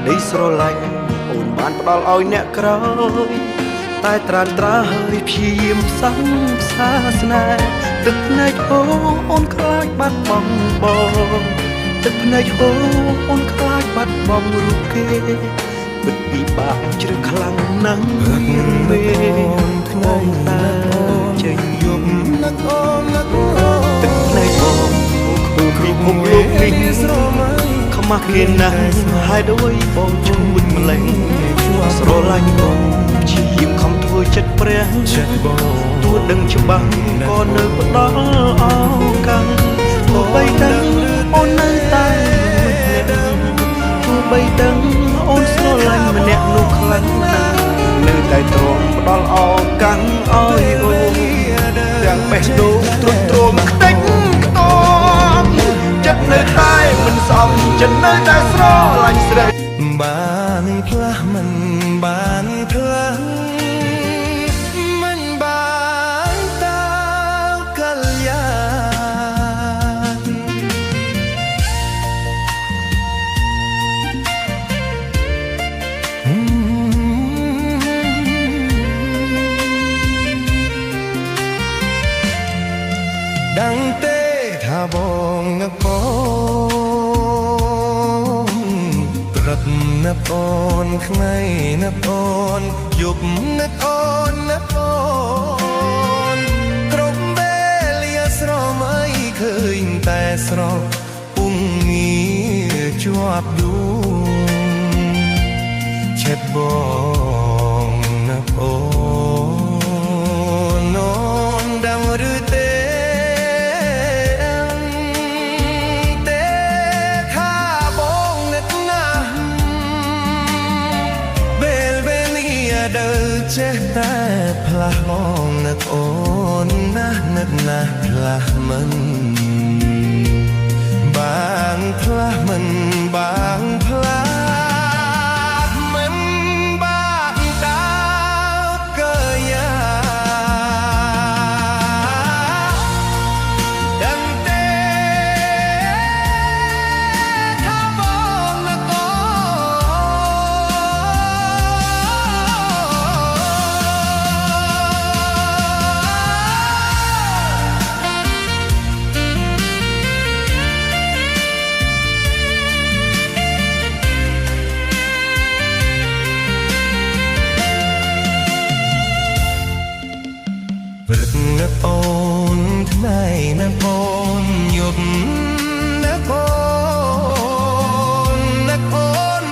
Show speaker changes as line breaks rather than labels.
ក្តីស្រឡាញ់អូនបានផ្ដល់ឲ្យអ្នកក្រោយតែត្រានត្រាហើយព្យាយាមផ្សងផ្សាស្នេហ៍ទឹកភ្នែកហូរអូនខ្លាចបាត់បង់បងទឹកភ្នែកហូរអូនខ្លាចបាត់បង់រូបគេពិតពិបាកជ្រឹះខ្លាំងណាស់ពេលថ្ងៃតាចេញយប់នឹកអូននឹកទឹកភ្នែកបងអូនពិភពលោកនេះខ្មាស់គេណាស់ហើយដូចបងជួតម្លេះស្រឡាញ់បងជាយាមខំធ្វើចិត្តព្រះចិត្តបងទោះដឹងច្បាស់ក៏នៅផ្ដល់ឱកាសទោះបីដឹងអូននៅតែទោះបីដឹងអូនស្រឡាញ់ម្នាក់នោះខ្លាំងណាស់នៅតែទ្រាំផ្ដល់ឱកាសឲ្យអូនទាំងបេះដូងទ្រុឌទ្រោមខ្ទេចខ្ទាំចិត្តនៅតែមិនស្អប់ចិត្តនៅតែស្រឡាញ់ស្រីបានផ្លាស់មិនបានផ្លាស់មិនបានតើកល្យាដឹងទេថាបងនឹកបងព្រឹកនឹកអូនថ្ងៃនឹកអូនយប់នឹកអូននឹកអូនគ្រប់ពេលលាស្រមៃឃើញតែស្រស់ពុំងារជាប់យូរចិត្តបងនឹកអូនអូនដឹងឬទេចេះតែផ្លាស់បងនឹកអូនណាស់នឹកណាស់ផ្លាស់មិនបានផ្លាស់មិនបាន